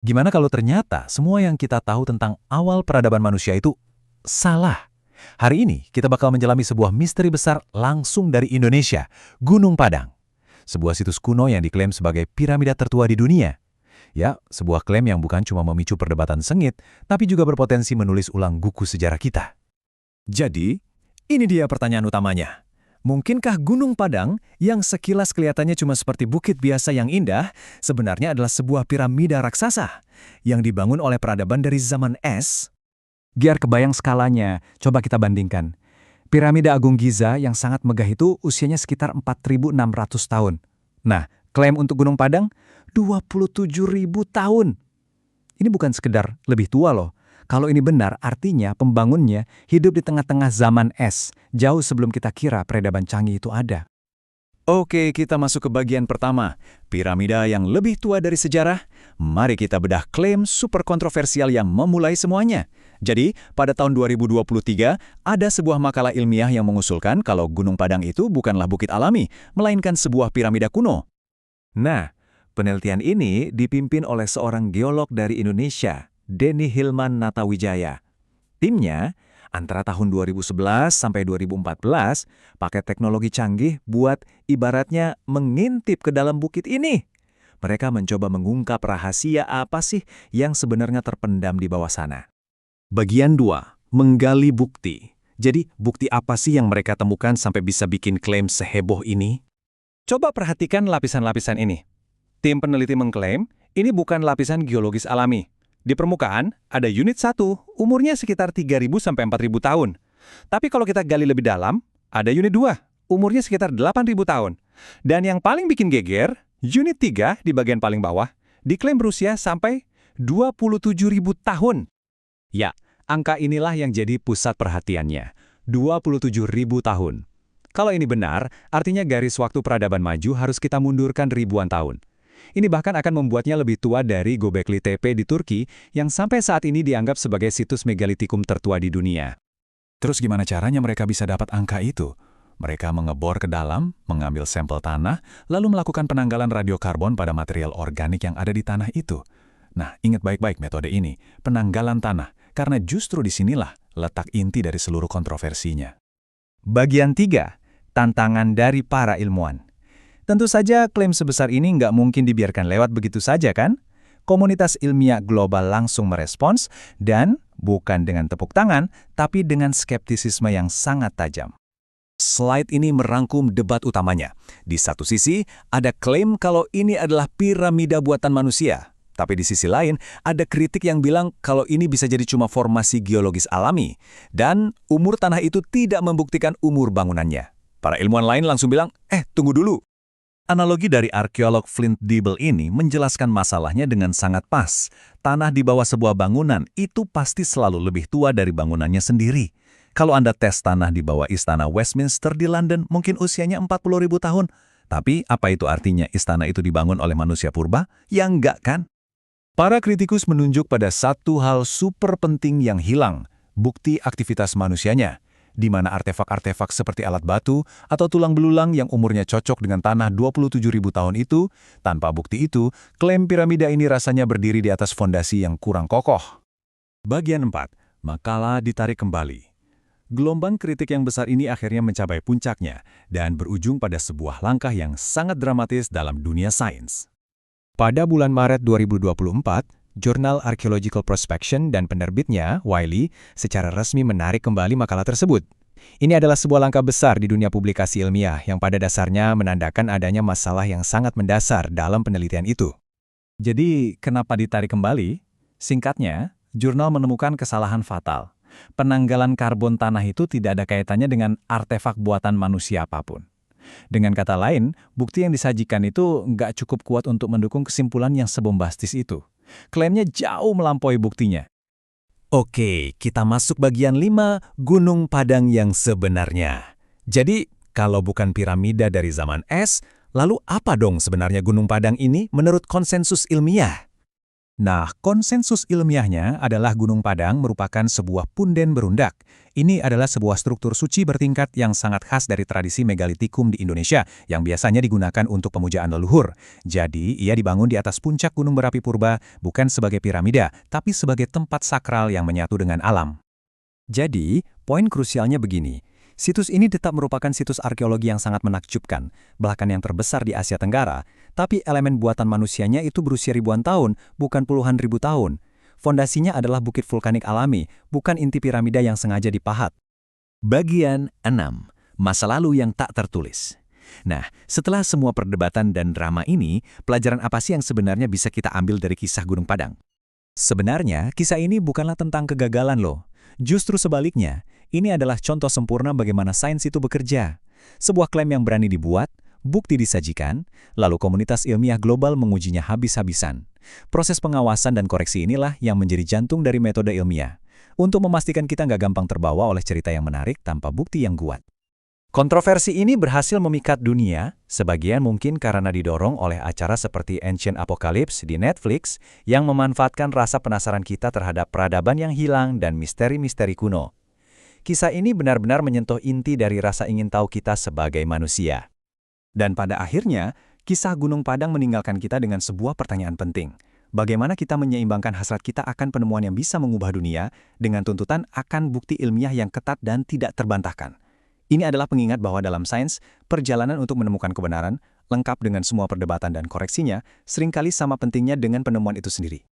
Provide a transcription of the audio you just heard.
Gimana kalau ternyata semua yang kita tahu tentang awal peradaban manusia itu salah? Hari ini kita bakal menjelami sebuah misteri besar langsung dari Indonesia, Gunung Padang. Sebuah situs kuno yang diklaim sebagai piramida tertua di dunia. Ya, sebuah klaim yang bukan cuma memicu perdebatan sengit, tapi juga berpotensi menulis ulang buku sejarah kita. Jadi, ini dia pertanyaan utamanya. Mungkinkah Gunung Padang, yang sekilas kelihatannya cuma seperti bukit biasa yang indah, sebenarnya adalah sebuah piramida raksasa yang dibangun oleh peradaban dari zaman es? Biar kebayang skalanya, coba kita bandingkan. Piramida Agung Giza yang sangat megah itu usianya sekitar 4.600 tahun. Nah, klaim untuk Gunung Padang, 27.000 tahun. Ini bukan sekedar lebih tua loh. Kalau ini benar, artinya pembangunnya hidup di tengah-tengah zaman es, jauh sebelum kita kira peradaban canggih itu ada. Oke, kita masuk ke bagian pertama. Piramida yang lebih tua dari sejarah. Mari kita bedah klaim super kontroversial yang memulai semuanya. Jadi, pada tahun 2023, ada sebuah makalah ilmiah yang mengusulkan kalau Gunung Padang itu bukanlah bukit alami, melainkan sebuah piramida kuno. Nah, penelitian ini dipimpin oleh seorang geolog dari Indonesia, Denny Hilman Natawijaya. Timnya, antara tahun 2011 sampai 2014, pakai teknologi canggih buat ibaratnya mengintip ke dalam bukit ini. Mereka mencoba mengungkap rahasia apa sih yang sebenarnya terpendam di bawah sana. Bagian 2, menggali bukti. Jadi, bukti apa sih yang mereka temukan sampai bisa bikin klaim seheboh ini? Coba perhatikan lapisan-lapisan ini. Tim peneliti mengklaim ini bukan lapisan geologis alami. Di permukaan, ada unit 1, umurnya sekitar 3.000 sampai 4.000 tahun. Tapi kalau kita gali lebih dalam, ada unit 2, umurnya sekitar 8.000 tahun. Dan yang paling bikin geger, unit 3 di bagian paling bawah, diklaim berusia sampai 27.000 tahun. Ya, angka inilah yang jadi pusat perhatiannya, 27.000 tahun. Kalau ini benar, artinya garis waktu peradaban maju harus kita mundurkan ribuan tahun. Ini bahkan akan membuatnya lebih tua dari Göbekli Tepe di Turki yang sampai saat ini dianggap sebagai situs megalitikum tertua di dunia. Terus gimana caranya mereka bisa dapat angka itu? Mereka mengebor ke dalam, mengambil sampel tanah, lalu melakukan penanggalan radiokarbon pada material organik yang ada di tanah itu. Nah, ingat baik-baik metode ini, penanggalan tanah, karena justru disinilah letak inti dari seluruh kontroversinya. Bagian 3, tantangan dari para ilmuwan. Tentu saja klaim sebesar ini nggak mungkin dibiarkan lewat begitu saja kan? Komunitas ilmiah global langsung merespons dan bukan dengan tepuk tangan, tapi dengan skeptisisme yang sangat tajam. Slide ini merangkum debat utamanya. Di satu sisi, ada klaim kalau ini adalah piramida buatan manusia. Tapi di sisi lain, ada kritik yang bilang kalau ini bisa jadi cuma formasi geologis alami. Dan umur tanah itu tidak membuktikan umur bangunannya. Para ilmuwan lain langsung bilang, tunggu dulu. Analogi dari arkeolog Flint Dibble ini menjelaskan masalahnya dengan sangat pas. Tanah di bawah sebuah bangunan itu pasti selalu lebih tua dari bangunannya sendiri. Kalau Anda tes tanah di bawah istana Westminster di London, mungkin usianya 40.000 tahun. Tapi apa itu artinya istana itu dibangun oleh manusia purba? Ya enggak kan? Para kritikus menunjuk pada satu hal super penting yang hilang, bukti aktivitas manusianya. Di mana artefak-artefak seperti alat batu atau tulang belulang yang umurnya cocok dengan tanah 27.000 tahun itu, tanpa bukti itu, klaim piramida ini rasanya berdiri di atas fondasi yang kurang kokoh. Bagian 4. Makalah ditarik kembali. Gelombang kritik yang besar ini akhirnya mencapai puncaknya dan berujung pada sebuah langkah yang sangat dramatis dalam dunia sains. Pada bulan Maret 2024, Jurnal Archaeological Prospection dan penerbitnya, Wiley, secara resmi menarik kembali makalah tersebut. Ini adalah sebuah langkah besar di dunia publikasi ilmiah yang pada dasarnya menandakan adanya masalah yang sangat mendasar dalam penelitian itu. Jadi, kenapa ditarik kembali? Singkatnya, jurnal menemukan kesalahan fatal. Penanggalan karbon tanah itu tidak ada kaitannya dengan artefak buatan manusia apapun. Dengan kata lain, bukti yang disajikan itu nggak cukup kuat untuk mendukung kesimpulan yang sebombastis itu. Klaimnya jauh melampaui buktinya. Oke, kita masuk bagian 5, Gunung Padang yang sebenarnya. Jadi, kalau bukan piramida dari zaman es, lalu apa dong sebenarnya Gunung Padang ini menurut konsensus ilmiah? Nah, konsensus ilmiahnya adalah Gunung Padang merupakan sebuah punden berundak. Ini adalah sebuah struktur suci bertingkat yang sangat khas dari tradisi megalitikum di Indonesia, yang biasanya digunakan untuk pemujaan leluhur. Jadi, ia dibangun di atas puncak gunung berapi purba, bukan sebagai piramida, tapi sebagai tempat sakral yang menyatu dengan alam. Jadi, poin krusialnya begini. Situs ini tetap merupakan situs arkeologi yang sangat menakjubkan, bahkan yang terbesar di Asia Tenggara, tapi elemen buatan manusianya itu berusia ribuan tahun, bukan puluhan ribu tahun. Fondasinya adalah bukit vulkanik alami, bukan inti piramida yang sengaja dipahat. Bagian 6. Masa lalu yang tak tertulis. Nah, setelah semua perdebatan dan drama ini, pelajaran apa sih yang sebenarnya bisa kita ambil dari kisah Gunung Padang? Sebenarnya, kisah ini bukanlah tentang kegagalan loh. Justru sebaliknya, ini adalah contoh sempurna bagaimana sains itu bekerja. Sebuah klaim yang berani dibuat, bukti disajikan, lalu komunitas ilmiah global mengujinya habis-habisan. Proses pengawasan dan koreksi inilah yang menjadi jantung dari metode ilmiah, untuk memastikan kita nggak gampang terbawa oleh cerita yang menarik tanpa bukti yang kuat. Kontroversi ini berhasil memikat dunia, sebagian mungkin karena didorong oleh acara seperti Ancient Apocalypse di Netflix yang memanfaatkan rasa penasaran kita terhadap peradaban yang hilang dan misteri-misteri kuno. Kisah ini benar-benar menyentuh inti dari rasa ingin tahu kita sebagai manusia. Dan pada akhirnya, kisah Gunung Padang meninggalkan kita dengan sebuah pertanyaan penting. Bagaimana kita menyeimbangkan hasrat kita akan penemuan yang bisa mengubah dunia dengan tuntutan akan bukti ilmiah yang ketat dan tidak terbantahkan. Ini adalah pengingat bahwa dalam sains, perjalanan untuk menemukan kebenaran, lengkap dengan semua perdebatan dan koreksinya, seringkali sama pentingnya dengan penemuan itu sendiri.